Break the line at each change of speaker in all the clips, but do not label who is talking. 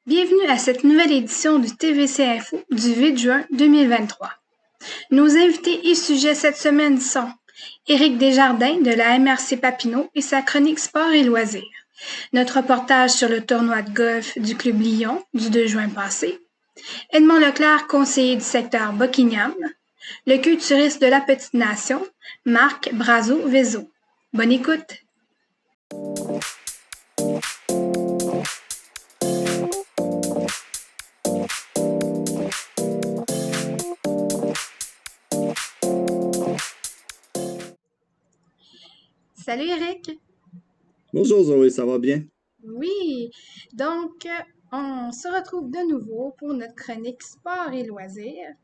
Bienvenue à cette nouvelle édition du TVC Info du 8 juin 2023. Nos invités et sujets cette semaine sont Éric Desjardins de la MRC Papineau et sa chronique Sport et loisirs, notre reportage sur le tournoi de golf du Club Lyon du 2 juin passé, Edmond Leclerc, conseiller du secteur Buckingham, le culturiste de la Petite Nation, Marc Brazo-Vezzo. Bonne écoute! Salut Éric!
Bonjour Zoé, ça va bien?
Oui, donc on se retrouve de nouveau pour notre chronique sport et loisirs.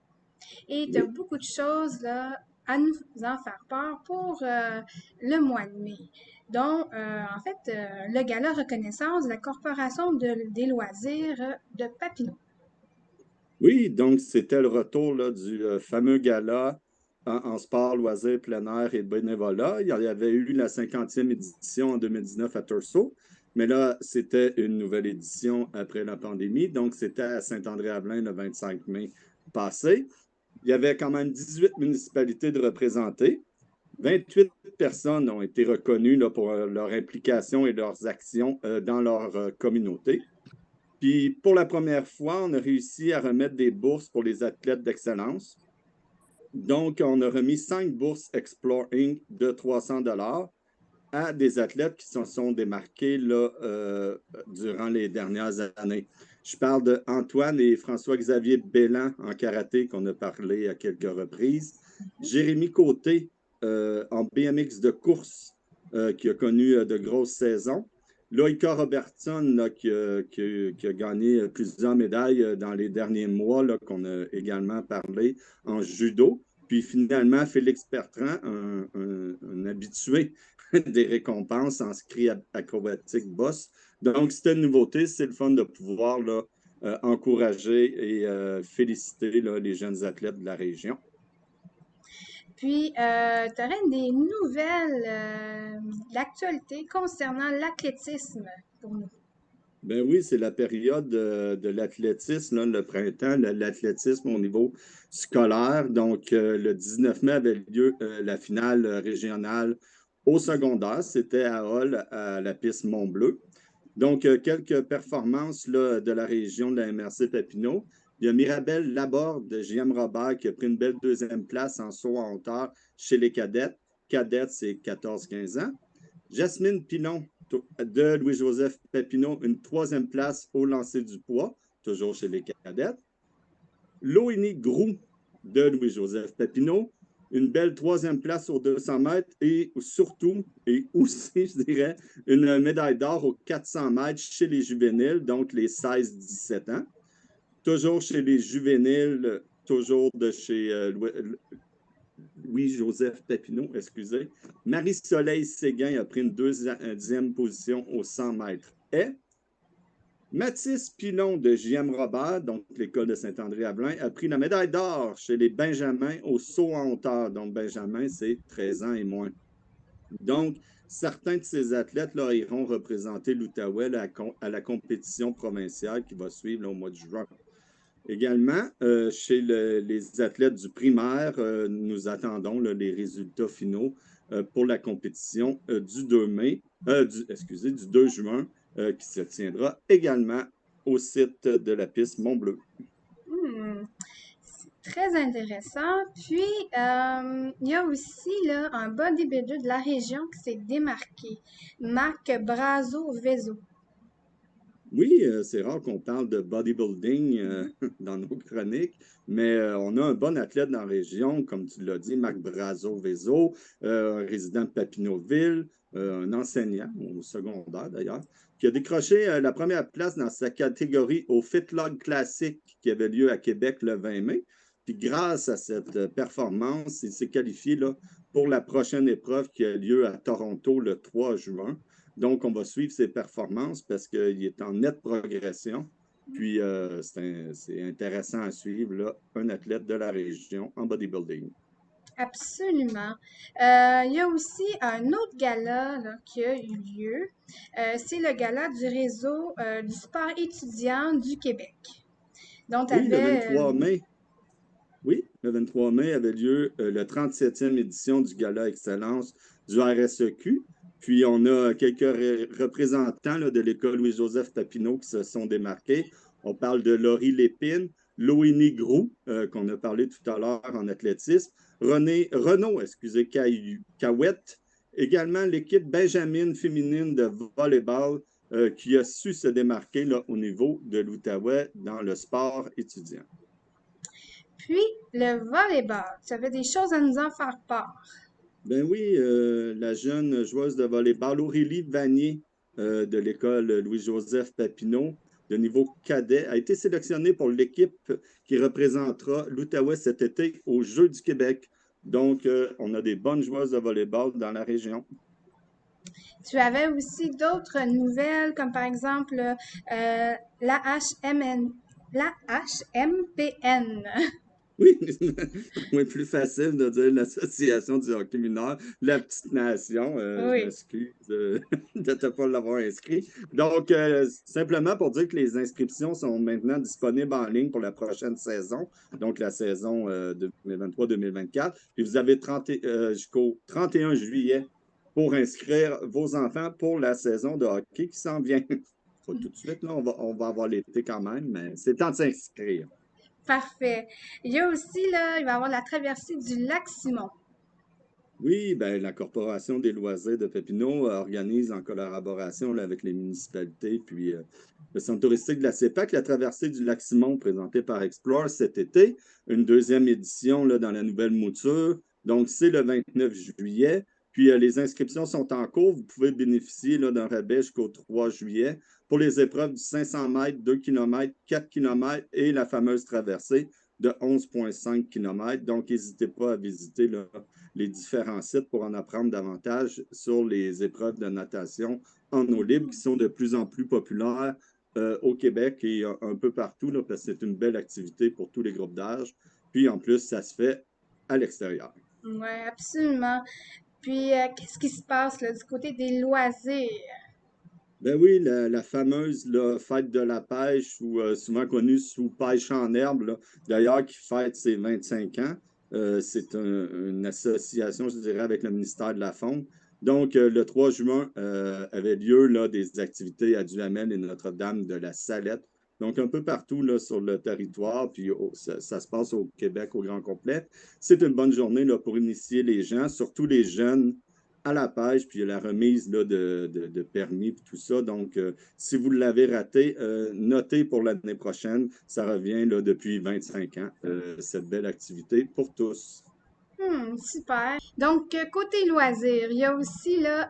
Et tu as
Oui.
beaucoup de choses là, à nous en faire part pour le mois de mai, dont le gala reconnaissance de la Corporation des loisirs de Papineau.
Oui, donc c'était le retour là, du fameux gala en sport, loisirs, plein air et bénévolat. Il y avait eu la 50e édition en 2019 à Tursault, mais là, c'était une nouvelle édition après la pandémie. Donc, c'était à Saint-André-Avelin le 25 mai passé. Il y avait quand même 18 municipalités de représentées. 28 personnes ont été reconnues là, pour leur implication et leurs actions dans leur communauté. Puis pour la première fois, on a réussi à remettre des bourses pour les athlètes d'excellence. Donc, on a remis 5 bourses Explore Inc. de 300 à des athlètes qui se sont démarqués là, durant les dernières années. Je parle d'Antoine et François-Xavier Bellan en karaté qu'on a parlé à quelques reprises. Jérémy Côté en BMX de course qui a connu de grosses saisons. Loïka Robertson là, qui a gagné plusieurs médailles dans les derniers mois qu'on a également parlé en judo. Puis finalement, Félix Bertrand, un habitué des récompenses en ski acrobatique boss. Donc, c'était une nouveauté. C'est le fun de pouvoir là, encourager et féliciter là, les jeunes athlètes de la région.
Puis, tu aurais des nouvelles d'actualité concernant l'athlétisme pour nous.
Ben oui, c'est la période de l'athlétisme, là, le printemps, l'athlétisme au niveau scolaire. Donc, le 19 mai avait lieu la finale régionale au secondaire. C'était à Hall, à la piste Mont-Bleu. Donc, quelques performances là, de la région de la MRC Papineau. Il y a Mirabelle Laborde de JM Robert qui a pris une belle deuxième place en saut en hauteur chez les cadettes. Cadettes, c'est 14-15 ans. Jasmine Pinon de Louis-Joseph Papineau, une troisième place au lancer du poids, toujours chez les cadettes. Loïnie Groux de Louis-Joseph Papineau, une belle troisième place aux 200 mètres et surtout, et aussi, je dirais, une médaille d'or aux 400 mètres chez les juvéniles, donc les 16-17 ans. Toujours chez les juvéniles, toujours de chez Louis-Joseph Papineau, excusez. Marie-Soleil Séguin a pris une deuxième position aux 100 mètres. Et Mathis Pilon de JM Robert, donc l'école de Saint-André-Avelin, a pris la médaille d'or chez les Benjamins au saut en hauteur. Donc, Benjamin, c'est 13 ans et moins. Donc, certains de ces athlètes-là iront représenter l'Outaouais à la compétition provinciale qui va suivre là, au mois de juin. Également, chez les athlètes du primaire, nous attendons là, les résultats finaux pour la compétition du 2 mai, du 2 juin, qui se tiendra également au site de la piste Mont-Bleu.
Très intéressant. Puis, il y a aussi là, un bodybuilder de la région qui s'est démarqué, Marc Brazo-Vezzo.
Oui, c'est rare qu'on parle de bodybuilding dans nos chroniques, mais on a un bon athlète dans la région, comme tu l'as dit, Marc Brazo-Vezzo, un résident de Papineauville, un enseignant au secondaire d'ailleurs, qui a décroché la première place dans sa catégorie au FitLog Classic qui avait lieu à Québec le 20 mai. Puis grâce à cette performance, il s'est qualifié là, pour la prochaine épreuve qui a lieu à Toronto le 3 juin. Donc, on va suivre ses performances parce qu'il est en nette progression. Puis, c'est intéressant à suivre, là, un athlète de la région en bodybuilding.
Absolument. Il y a aussi un autre gala là, qui a eu lieu. C'est le gala du réseau du sport étudiant du Québec. Donc, tu
Oui, le
avais
23 mai. Oui, le 23 mai avait lieu le 37e édition du Gala Excellence du RSEQ. Puis, on a quelques représentants là, de l'école Louis-Joseph Papineau qui se sont démarqués. On parle de Laurie Lépine, Loïnie Groux, qu'on a parlé tout à l'heure en athlétisme, Renaud, excusez, Cahouette, également l'équipe Benjamin féminine de volleyball qui a su se démarquer là, au niveau de l'Outaouais dans le sport étudiant.
puis le volleyball. Tu avais des choses à nous en faire part.
Ben oui, la jeune joueuse de volleyball, Aurélie Vanier, de l'école Louis-Joseph Papineau, de niveau cadet, a été sélectionnée pour l'équipe qui représentera l'Outaouais cet été aux Jeux du Québec. Donc, on a des bonnes joueuses de volleyball dans la région.
Tu avais aussi d'autres nouvelles, comme par exemple la HMN, la HMPN.
Oui, oui, plus facile de dire l'Association du hockey mineur, la petite nation. Je
Oui.
m'excuse de ne pas l'avoir inscrit. Donc, simplement pour dire que les inscriptions sont maintenant disponibles en ligne pour la prochaine saison, donc la saison 2023-2024. Puis vous avez jusqu'au 31 juillet pour inscrire vos enfants pour la saison de hockey qui s'en vient. Pas tout de suite, là, on va avoir l'été quand même, mais c'est temps de s'inscrire.
Parfait. Il y a aussi, là, il va y avoir la traversée du lac Simon.
Oui, ben, la Corporation des loisirs de Papineau organise en collaboration là, avec les municipalités puis le centre touristique de la CEPAC la traversée du lac Simon présentée par Explore cet été, une deuxième édition là, dans la nouvelle mouture. Donc, c'est le 29 juillet. Puis, les inscriptions sont en cours. Vous pouvez bénéficier là, d'un rabais jusqu'au 3 juillet pour les épreuves du 500 mètres, 2 km, 4 km et la fameuse traversée de 11,5 km. Donc, n'hésitez pas à visiter là, les différents sites pour en apprendre davantage sur les épreuves de natation en eau libre qui sont de plus en plus populaires au Québec et un peu partout, là, parce que c'est une belle activité pour tous les groupes d'âge. Puis en plus, ça se fait à l'extérieur.
Oui, absolument. Puis, qu'est-ce qui se passe là, du côté des loisirs?
Ben oui, la fameuse là, fête de la pêche, ou souvent connue sous pêche en herbe, là, d'ailleurs, qui fête ses 25 ans. C'est une association, je dirais, avec le ministère de la Faune. Donc, le 3 juin avait lieu là, des activités à Duhamel et Notre-Dame de la Salette. Donc, un peu partout là, sur le territoire, puis ça se passe au Québec au grand complet. C'est une bonne journée là, pour initier les gens, surtout les jeunes à la pêche, puis il y a la remise là, de permis, puis tout ça. Donc, si vous l'avez raté, notez pour l'année prochaine. Ça revient là, depuis 25 ans, cette belle activité pour tous.
Super. Donc, côté loisirs, il y a aussi là,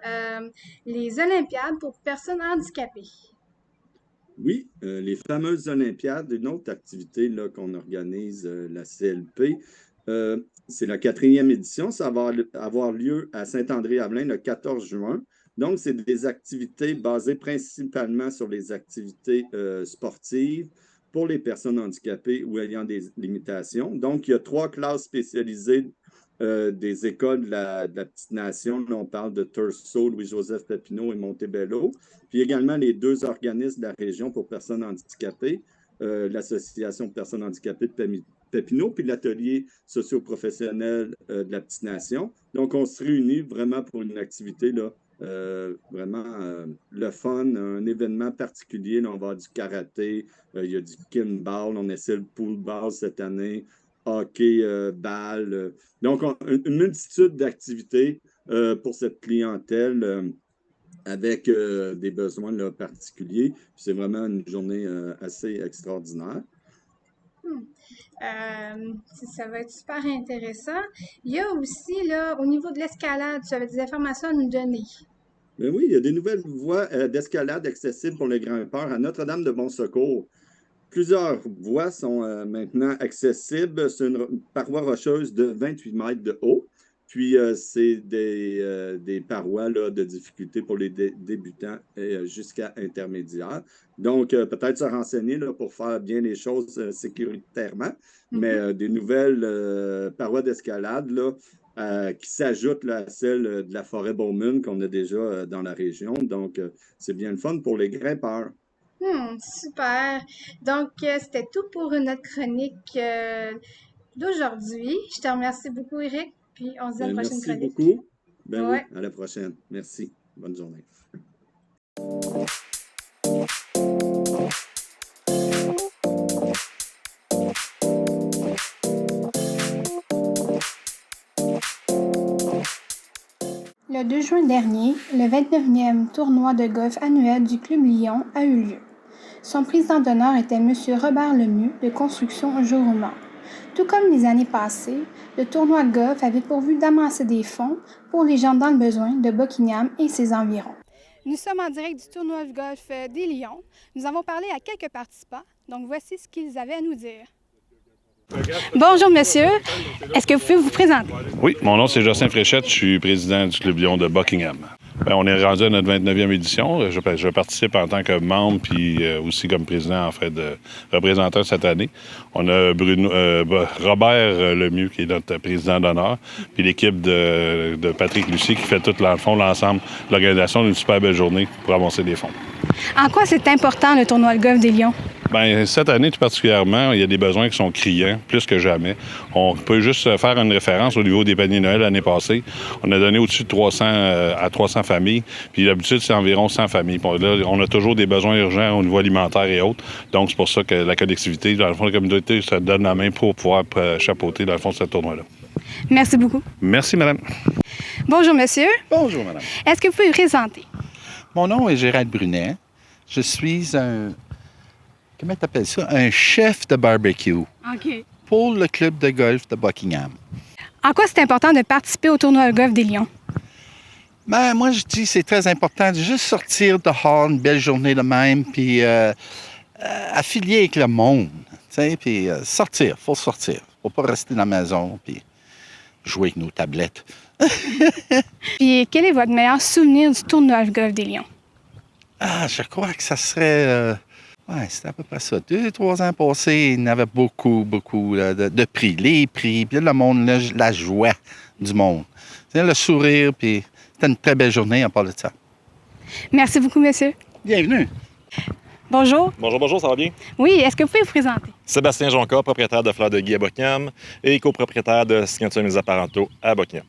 les Olympiades pour personnes handicapées.
Oui, les fameuses Olympiades, une autre activité là, qu'on organise, la CLP. C'est la quatrième édition. Ça va avoir lieu à Saint-André-Avelin le 14 juin. Donc, c'est des activités basées principalement sur les activités sportives pour les personnes handicapées ou ayant des limitations. Donc, il y a 3 classes spécialisées des écoles de la petite nation. Là, on parle de Tursault, Louis-Joseph Papineau et Montebello. Puis également les 2 organismes de la région pour personnes handicapées, l'Association de personnes handicapées de Papineau, puis l'atelier socio-professionnel de la petite nation. Donc, on se réunit vraiment pour une activité là, vraiment le fun, un événement particulier. Là, on va avoir du karaté, il y a du kinball, on essaie le pool ball cette année, hockey, balle. Donc, une multitude d'activités pour cette clientèle avec des besoins là, particuliers. C'est vraiment une journée assez extraordinaire.
Hmm. Ça va être super intéressant. Il y a aussi là, au niveau de l'escalade, tu avais des informations à nous donner.
Mais oui, il y a des nouvelles voies d'escalade accessibles pour les grimpeurs à Notre-Dame de Bon-Secours. Plusieurs voies sont maintenant accessibles. C'est une paroi rocheuse de 28 mètres de haut. Puis, c'est des parois là, de difficulté pour les débutants jusqu'à intermédiaires. Donc, peut-être se renseigner là, pour faire bien les choses sécuritairement. Mais
Mhm.
des nouvelles parois d'escalade là, qui s'ajoute là, à celle de la forêt Bowman qu'on a déjà dans la région. Donc, c'est bien le fun pour les grimpeurs.
Super. Donc, c'était tout pour notre chronique d'aujourd'hui. Je te remercie beaucoup, Eric, puis on se dit à une
Ben,
prochaine
merci
chronique.
beaucoup. Ben
Ouais.
oui, à la prochaine. Merci. Bonne journée.
Le 2 juin dernier, le 29e tournoi de golf annuel du Club Lyon a eu lieu. Son président d'honneur était M. Robert Lemieux de Construction Jour-Roman. Tout comme les années passées, le tournoi de golf avait pour but d'amasser des fonds pour les gens dans le besoin de Buckingham et ses environs. Nous sommes en direct du tournoi de golf des Lions. Nous avons parlé à quelques participants, donc voici ce qu'ils avaient à nous dire. Bonjour monsieur, est-ce que vous pouvez vous présenter?
Oui, mon nom c'est Jocelyn Fréchette, je suis président du Club Lyon de Buckingham. Bien, on est rendu à notre 29e édition. Je participe en tant que membre puis aussi comme président en fait de représentant cette année. On a Robert Lemieux qui est notre président d'honneur, puis l'équipe de Patrick Lucie qui fait tout l'ensemble de l'organisation d'une super belle journée pour avancer des fonds.
En quoi c'est important le tournoi de golf des Lions?
Bien, cette année, tout particulièrement, il y a des besoins qui sont criants, plus que jamais. On peut juste faire une référence au niveau des paniers Noël l'année passée. On a donné au-dessus de 300 à 300 familles, puis d'habitude, c'est environ 100 familles. Puis là, on a toujours des besoins urgents au niveau alimentaire et autres. Donc, c'est pour ça que la collectivité, dans le fond, la communauté, se donne la main pour pouvoir chapeauter, dans le fond, ce tournoi-là.
Merci beaucoup.
Merci, madame.
Bonjour, monsieur.
Bonjour, madame.
Est-ce que vous pouvez vous présenter?
Mon nom est Gérald Brunet. Je suis comment tu appelles ça? Un chef de barbecue
OK.
pour le club de golf de Buckingham.
En quoi c'est important de participer au tournoi de golf des Lions?
Ben, moi, je dis que c'est très important de juste sortir dehors une belle journée de même, puis affilier avec le monde, puis sortir. Faut sortir. Faut pas rester dans la maison, puis jouer avec nos tablettes.
Puis quel est votre meilleur souvenir du tournoi de golf des Lions?
Je crois que ça serait... c'était à peu près ça. 2-3 ans passés, il y en avait beaucoup de prix. Les prix, puis le monde, la joie du monde. Le sourire, puis c'était une très belle journée en parlant de ça.
Merci beaucoup, monsieur.
Bienvenue.
Bonjour.
Bonjour, ça va bien?
Oui, est-ce que vous pouvez vous présenter?
Sébastien Jonca, propriétaire de Fleurs de Guy à Buckingham et copropriétaire de Signature Mes Apparentaux à Buckingham.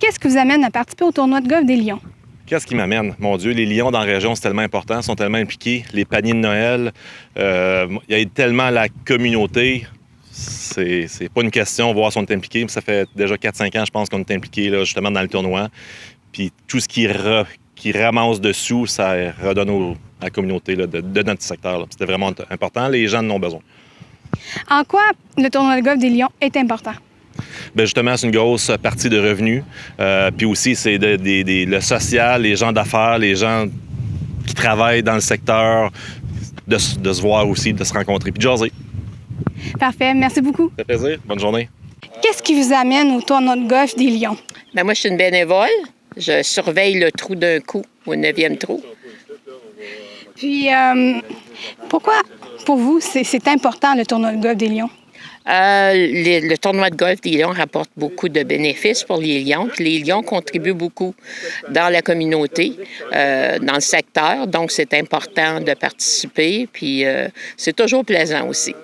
Qu'est-ce
qui vous amène à participer au tournoi de golf des Lions?
Qu'est-ce qui m'amène? Mon Dieu, les Lions dans la région, c'est tellement important, sont tellement impliqués. Les paniers de Noël, il y a tellement la communauté. C'est pas une question de voir si on est impliqué. Ça fait déjà 4-5 ans, je pense, qu'on est impliqué là, justement dans le tournoi. Puis tout ce qui ramasse dessous, ça redonne à la communauté là, de notre secteur. C'était vraiment important. Les gens en ont besoin.
En quoi le tournoi de golf des Lions est important?
Bien, justement, c'est une grosse partie de revenus. Puis aussi, c'est le social, les gens d'affaires, les gens qui travaillent dans le secteur, de se voir aussi, de se rencontrer, puis de jaser.
Parfait. Merci beaucoup.
Ça fait plaisir. Bonne journée.
Qu'est-ce qui vous amène au tournoi de golf des Lions?
Bien, moi, je suis une bénévole. Je surveille le trou d'un coup, au 9e trou.
Puis, pourquoi, pour vous, c'est important le tournoi de golf des Lions?
Le tournoi de golf des Lions rapporte beaucoup de bénéfices pour les Lions. Puis les Lions contribuent beaucoup dans la communauté, dans le secteur. Donc, c'est important de participer. Puis, c'est toujours plaisant aussi.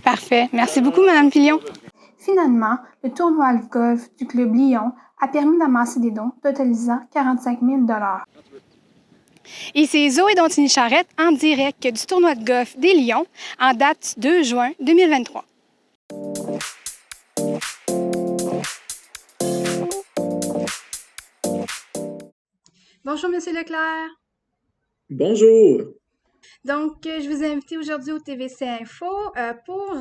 Parfait. Merci beaucoup, Mme Fillon. Finalement, le tournoi de golf du Club Lyon a permis d'amasser des dons totalisant 45 000 $. Ici Zoé Dontini-Charrette en direct du tournoi de golf des Lions en date du 2 juin 2023. Bonjour, Monsieur Leclerc.
Bonjour.
Donc, je vous ai invité aujourd'hui au TVC Info pour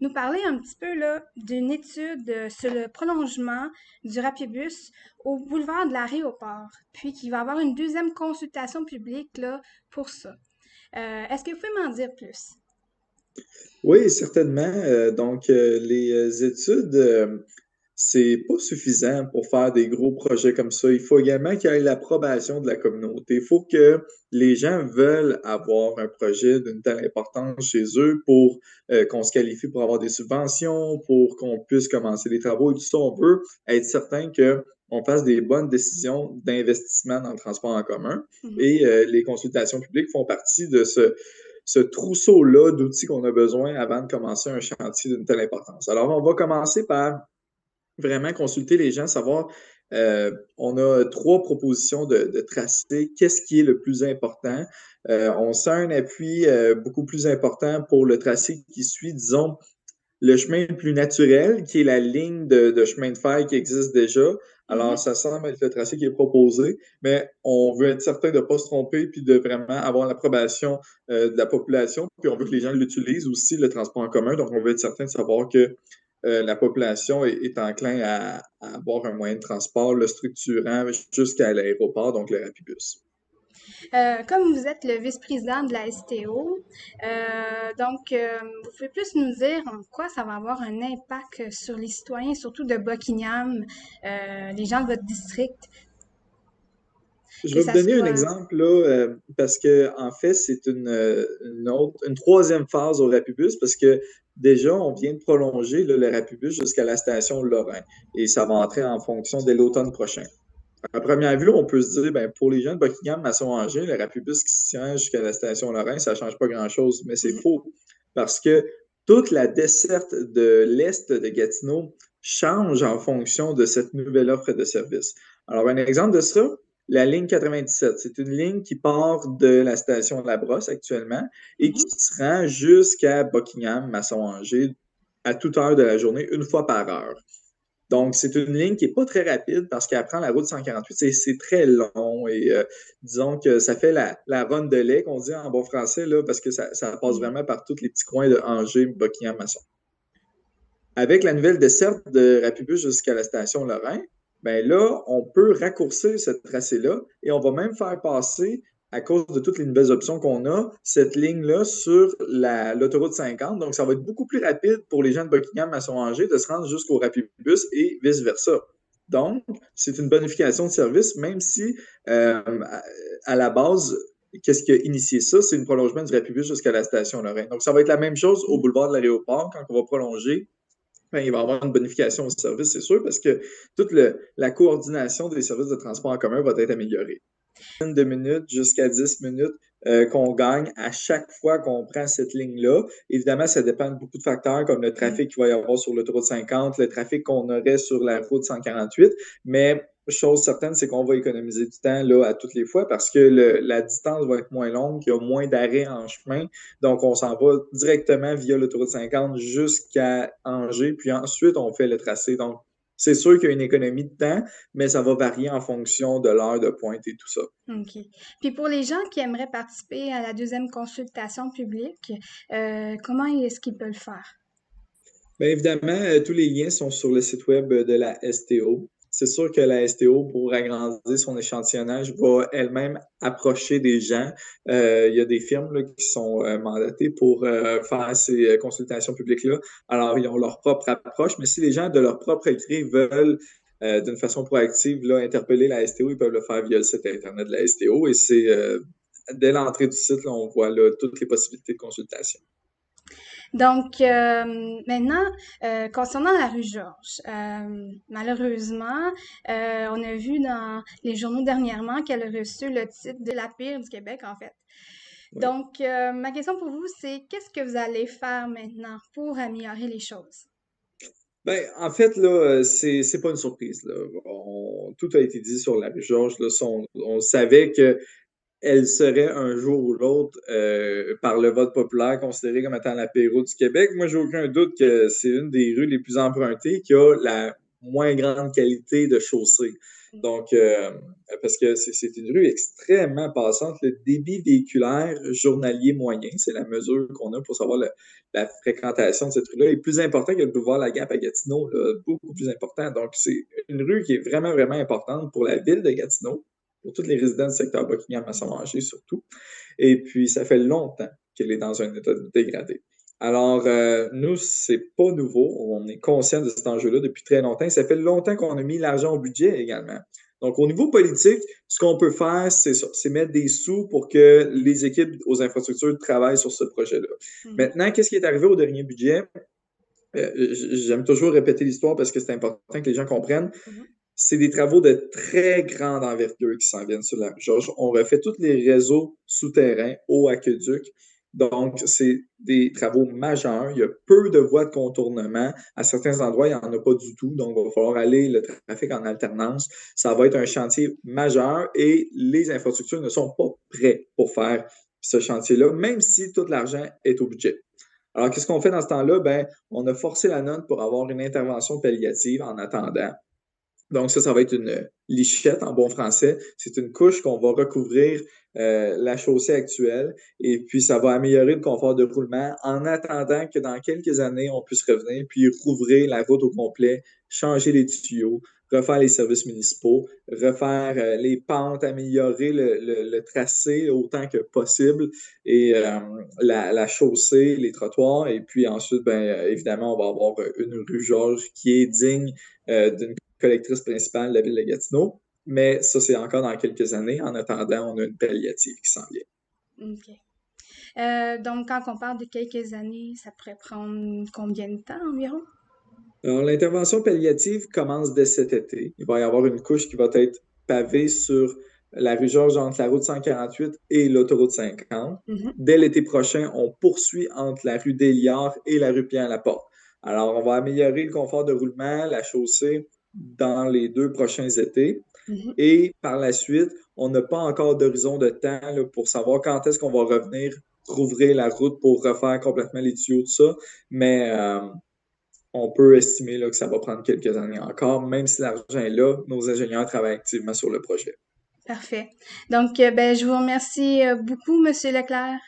nous parler un petit peu là, d'une étude sur le prolongement du Rapibus au boulevard de l'Aéroport, puis qu'il va y avoir une deuxième consultation publique là, pour ça. Est-ce que vous pouvez m'en dire plus?
Oui, certainement. Donc, les études c'est pas suffisant pour faire des gros projets comme ça. Il faut également qu'il y ait l'approbation de la communauté. Il faut que les gens veulent avoir un projet d'une telle importance chez eux pour qu'on se qualifie pour avoir des subventions, pour qu'on puisse commencer les travaux et tout ça. On veut être certain qu'on fasse des bonnes décisions d'investissement dans le transport en commun. Et les consultations publiques font partie de ce trousseau-là d'outils qu'on a besoin avant de commencer un chantier d'une telle importance. Alors, on va commencer par vraiment consulter les gens, savoir, on a 3 propositions de tracé. Qu'est-ce qui est le plus important? On sent un appui beaucoup plus important pour le tracé qui suit, disons, le chemin le plus naturel, qui est la ligne de chemin de fer qui existe déjà. Alors, ça semble être le tracé qui est proposé, mais on veut être certain de ne pas se tromper puis de vraiment avoir l'approbation de la population. Puis on veut que les gens l'utilisent aussi, le transport en commun. Donc, on veut être certain de savoir que la population est enclin à avoir un moyen de transport le structurant jusqu'à l'aéroport, donc le Rapibus.
Comme vous êtes le vice-président de la STO, vous pouvez plus nous dire en quoi ça va avoir un impact sur les citoyens, surtout de Buckingham, les gens de votre district?
Je vais vous donner un exemple là, parce que en fait, c'est une troisième phase au Rapibus, parce que déjà, on vient de prolonger là, le Rapibus jusqu'à la station Lorrain et ça va entrer en fonction dès l'automne prochain. À première vue, on peut se dire, ben, pour les gens de Buckingham, Masson-Angers, le Rapibus qui se tient jusqu'à la station Lorrain, ça ne change pas grand-chose, mais c'est faux parce que toute la desserte de l'Est de Gatineau change en fonction de cette nouvelle offre de service. Alors, un exemple de ça, la ligne 97, c'est une ligne qui part de la station Labrosse actuellement et qui se rend jusqu'à Buckingham, Masson-Angers à toute heure de la journée, une fois par heure. Donc, c'est une ligne qui n'est pas très rapide parce qu'elle prend la route 148. C'est très long et disons que ça fait la run de lait qu'on dit en bon français, là, parce que ça passe vraiment par tous les petits coins de Angers, Buckingham, Masson. Avec la nouvelle desserte de Rapibus jusqu'à la station Lorrain, ben là, on peut raccourcir ce tracé-là et on va même faire passer, à cause de toutes les nouvelles options qu'on a, cette ligne-là sur l'autoroute 50. Donc, ça va être beaucoup plus rapide pour les gens de Buckingham, Masson-Angers de se rendre jusqu'au Rapibus et vice-versa. Donc, c'est une bonification de service, même si, à la base, qu'est-ce qui a initié ça? C'est le prolongement du Rapibus jusqu'à la station Lorrain. Donc, ça va être la même chose au boulevard de l'aéroport quand on va prolonger. Ben, il va y avoir une bonification au service, c'est sûr, parce que toute la coordination des services de transport en commun va être améliorée. 2 minutes jusqu'à 10 minutes qu'on gagne à chaque fois qu'on prend cette ligne-là. Évidemment, ça dépend de beaucoup de facteurs, comme le trafic qu'il va y avoir sur l'autoroute 50, le trafic qu'on aurait sur la route 148, mais chose certaine, c'est qu'on va économiser du temps là, à toutes les fois parce que la distance va être moins longue, il y a moins d'arrêts en chemin. Donc, on s'en va directement via l'autoroute 50 jusqu'à Angers, puis ensuite, on fait le tracé. Donc, c'est sûr qu'il y a une économie de temps, mais ça va varier en fonction de l'heure de pointe et tout ça.
OK. Puis pour les gens qui aimeraient participer à la deuxième consultation publique, comment est-ce qu'ils peuvent le faire?
Bien évidemment, tous les liens sont sur le site web de la STO. C'est sûr que la STO, pour agrandir son échantillonnage, va elle-même approcher des gens. Il y a des firmes là, qui sont mandatées pour faire ces consultations publiques-là. Alors, ils ont leur propre approche, mais si les gens de leur propre gré veulent, d'une façon proactive, là, interpeller la STO, ils peuvent le faire via le site Internet de la STO. Et c'est dès l'entrée du site, là, on voit là, toutes les possibilités de consultation.
Donc, maintenant, concernant la rue Georges, malheureusement, on a vu dans les journaux dernièrement qu'elle a reçu le titre de la pire du Québec, en fait. Oui. Donc, ma question pour vous, c'est qu'est-ce que vous allez faire maintenant pour améliorer les choses?
Ben, en fait, là, c'est pas une surprise, là. Tout a été dit sur la rue Georges, là. On savait que elle serait un jour ou l'autre, par le vote populaire, considérée comme étant la pire route du Québec. Moi, j'ai aucun doute que c'est une des rues les plus empruntées qui a la moins grande qualité de chaussée. Donc, parce que c'est une rue extrêmement passante. Le débit véhiculaire journalier moyen, c'est la mesure qu'on a pour savoir la fréquentation de cette rue-là, est plus important que le boulevard Lagap à Gatineau, là, beaucoup plus important. Donc, c'est une rue qui est vraiment, vraiment importante pour la ville de Gatineau, pour tous les résidents du secteur Buckingham, Masson-Angers surtout. Et puis, ça fait longtemps qu'elle est dans un état dégradé. Alors, nous, c'est pas nouveau. On est conscient de cet enjeu-là depuis très longtemps. Ça fait longtemps qu'on a mis l'argent au budget également. Donc, au niveau politique, ce qu'on peut faire, c'est mettre des sous pour que les équipes aux infrastructures travaillent sur ce projet-là. Maintenant, qu'est-ce qui est arrivé au dernier budget? J'aime toujours répéter l'histoire parce que c'est important que les gens comprennent. C'est des travaux de très grande envergure qui s'en viennent sur la rue Georges. On refait tous les réseaux souterrains, eau, aqueduc. Donc, c'est des travaux majeurs. Il y a peu de voies de contournement. À certains endroits, il n'y en a pas du tout. Donc, il va falloir aller le trafic en alternance. Ça va être un chantier majeur et les infrastructures ne sont pas prêtes pour faire ce chantier-là, même si tout l'argent est au budget. Alors, qu'est-ce qu'on fait dans ce temps-là? Ben, on a forcé la note pour avoir une intervention palliative en attendant. Donc, ça va être une lichette en bon français. C'est une couche qu'on va recouvrir la chaussée actuelle et puis ça va améliorer le confort de roulement en attendant que dans quelques années, on puisse revenir puis rouvrir la route au complet, changer les tuyaux, refaire les services municipaux, refaire les pentes, améliorer le tracé autant que possible et la chaussée, les trottoirs. Et puis ensuite, ben, évidemment, on va avoir une rue Georges qui est digne d'une collectrice principale de la ville de Gatineau. Mais ça, c'est encore dans quelques années. En attendant, on a une palliative qui s'en vient.
OK. Donc, quand on parle de quelques années, ça pourrait prendre combien de temps environ?
Alors, l'intervention palliative commence dès cet été. Il va y avoir une couche qui va être pavée sur la rue Georges entre la route 148 et l'autoroute 50. Dès l'été prochain, on poursuit entre la rue des Liards et la rue Pierre-Laporte. Alors, on va améliorer le confort de roulement, la chaussée dans les 2 prochains étés. Et par la suite, on n'a pas encore d'horizon de temps là, pour savoir quand est-ce qu'on va revenir rouvrir la route pour refaire complètement les tuyaux, tout ça. Mais on peut estimer là, que ça va prendre quelques années encore. Même si l'argent est là, nos ingénieurs travaillent activement sur le projet.
Parfait. Donc, ben, je vous remercie beaucoup, M. Leclerc.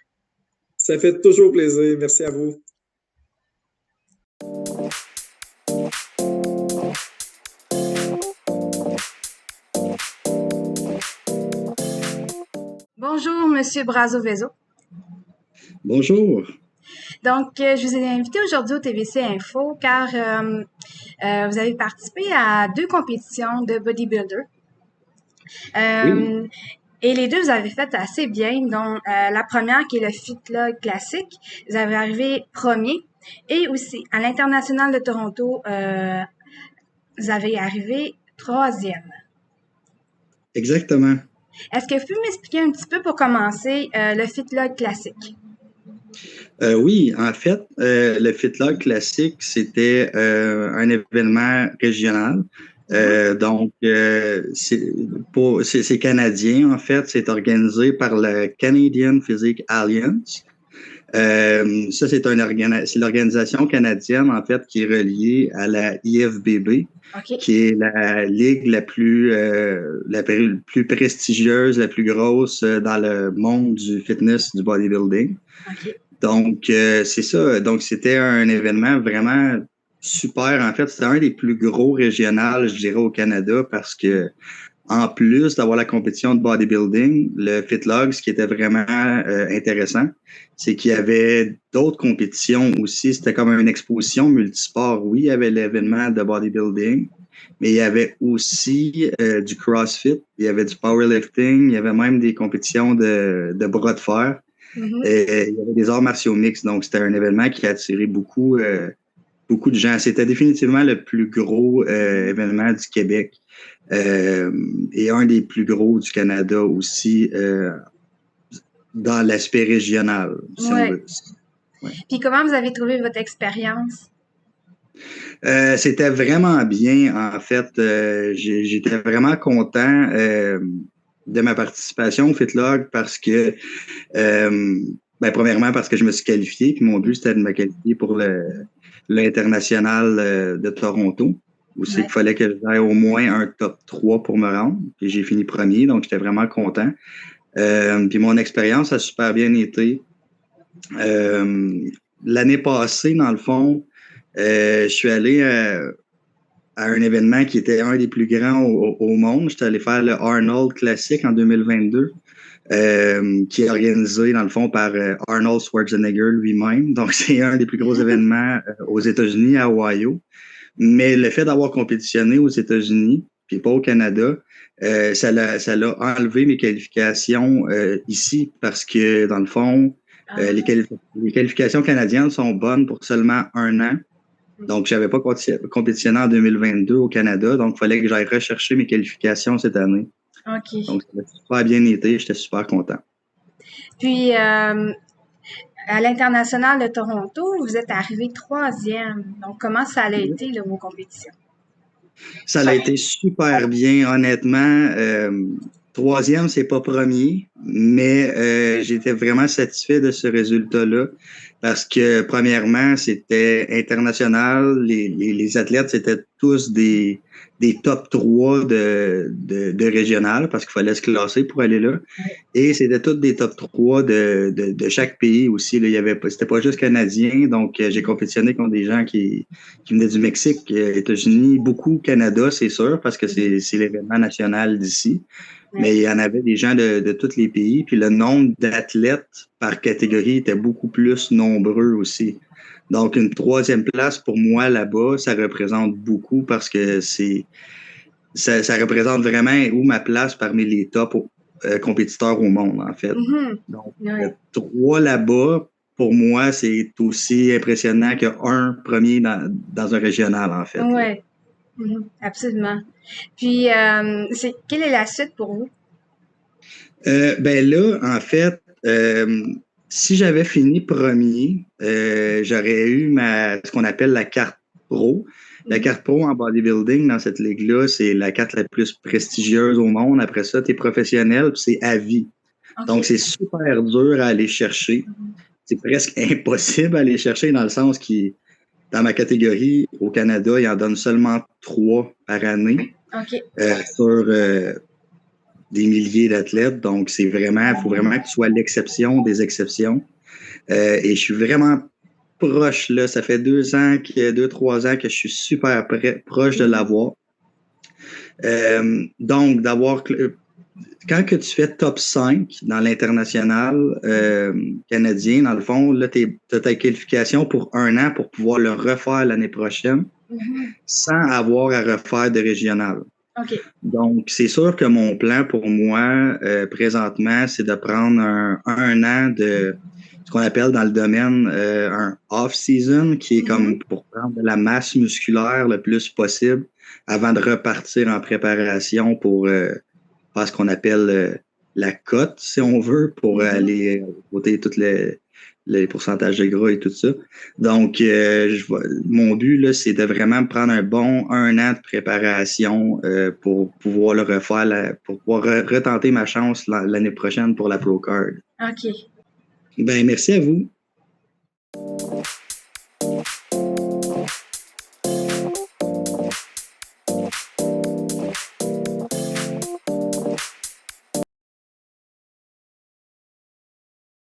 Ça fait toujours plaisir. Merci à vous.
Bonjour, M. Brazo-Vezo.
Bonjour.
Donc, je vous ai invité aujourd'hui au TVC Info car vous avez participé à 2 compétitions de bodybuilder.
Oui.
Et les 2, vous avez fait assez bien. Donc, la première qui est le FitLog classique, vous avez arrivé premier. Et aussi, à l'International de Toronto, vous avez arrivé 3e.
Exactement.
Est-ce que vous pouvez m'expliquer un petit peu pour commencer le FitLog classique?
Oui, en fait, le FitLog classique, c'était un événement régional. Donc, c'est canadien, en fait. C'est organisé par la Canadian Physique Alliance. Ça, c'est l'organisation canadienne, en fait, qui est reliée à la IFBB, qui est la ligue la plus prestigieuse, la plus grosse dans le monde du fitness, du bodybuilding. Donc, c'est ça. Donc, c'était un événement vraiment super. En fait, c'était un des plus gros régionales, je dirais, au Canada parce que, en plus d'avoir la compétition de bodybuilding, le FitLog, ce qui était vraiment intéressant, c'est qu'il y avait d'autres compétitions aussi. C'était comme une exposition multisport. Oui, il y avait l'événement de bodybuilding, mais il y avait aussi du CrossFit, il y avait du powerlifting, il y avait même des compétitions de bras de fer. Et il y avait des arts martiaux mixtes. Donc, c'était un événement qui a attiré beaucoup de gens. C'était définitivement le plus gros événement du Québec. Et un des plus gros du Canada aussi dans l'aspect régional, si on veut.
Ouais. Puis comment vous avez trouvé votre expérience?
C'était vraiment bien, en fait. J'étais vraiment content de ma participation au FitLog parce que, premièrement, parce que je me suis qualifié, puis mon but, c'était de me qualifier pour l'international de Toronto. Aussi, il fallait que j'aille au moins un top 3 pour me rendre. Puis j'ai fini premier, donc j'étais vraiment content. Puis mon expérience a super bien été. L'année passée, dans le fond, je suis allé à un événement qui était un des plus grands au monde. J'étais allé faire le Arnold Classic en 2022. qui est organisé, dans le fond, par Arnold Schwarzenegger lui-même. Donc, c'est un des plus gros événements aux États-Unis, à Ohio. Mais le fait d'avoir compétitionné aux États-Unis, puis pas au Canada, ça l'a enlevé mes qualifications ici parce que, dans le fond, les qualifications canadiennes sont bonnes pour seulement 1 an. Donc, j'avais pas compétitionné en 2022 au Canada, donc il fallait que j'aille rechercher mes qualifications cette année.
OK.
Donc, ça a super bien été, j'étais super content.
Puis, à l'international de Toronto, vous êtes arrivé 3e. Donc, comment ça a été, là, vos compétitions?
Ça a été super bien, honnêtement. 3e, c'est pas premier, mais j'étais vraiment satisfait de ce résultat-là parce que, premièrement, c'était international. Les athlètes, c'était tous des top 3 de régional parce qu'il fallait se classer pour aller là. Et c'était tous des top 3 de chaque pays aussi. Là. C'était pas juste canadien. Donc, j'ai compétitionné contre des gens qui venaient du Mexique, États-Unis, beaucoup Canada, c'est sûr, parce que c'est l'événement national d'ici. Mais il y en avait des gens de tous les pays. Puis le nombre d'athlètes par catégorie était beaucoup plus nombreux aussi. Donc, une 3e place pour moi là-bas, ça représente beaucoup parce que ça représente vraiment où ma place parmi les top compétiteurs au monde, en fait. Donc, 3 là-bas, pour moi, c'est aussi impressionnant qu'un premier dans un régional, en fait.
Oui, absolument. Puis, quelle est la suite pour vous?
Ben là, en fait, si j'avais fini premier, j'aurais eu ce qu'on appelle la carte pro. La carte pro en bodybuilding dans cette ligue-là, c'est la carte la plus prestigieuse au monde. Après ça, tu es professionnel, puis c'est à vie. Okay. Donc, c'est super dur à aller chercher. C'est presque impossible à aller chercher dans le sens que dans ma catégorie, au Canada, ils en donnent seulement 3 par année sur des milliers d'athlètes. Donc, il faut vraiment que tu sois l'exception des exceptions. Et je suis vraiment proche, là. Ça fait 2-3 ans que je suis super proche de l'avoir. Donc, quand que tu fais top 5 dans l'international canadien, dans le fond, là, tu as ta qualification pour 1 an pour pouvoir le refaire l'année prochaine sans avoir à refaire de régional.
Okay.
Donc, c'est sûr que mon plan pour moi, présentement, c'est de prendre un an de ce qu'on appelle dans le domaine un off-season, qui est comme pour prendre de la masse musculaire le plus possible avant de repartir en préparation pour faire ce qu'on appelle la cote, si on veut, pour aller voter toutes les pourcentages de gras et tout ça. Donc, mon but, là, c'est de vraiment prendre un bon 1 an de préparation pour pouvoir le refaire, pour pouvoir retenter ma chance l'année prochaine pour la Pro Card.
OK.
Ben, merci à vous.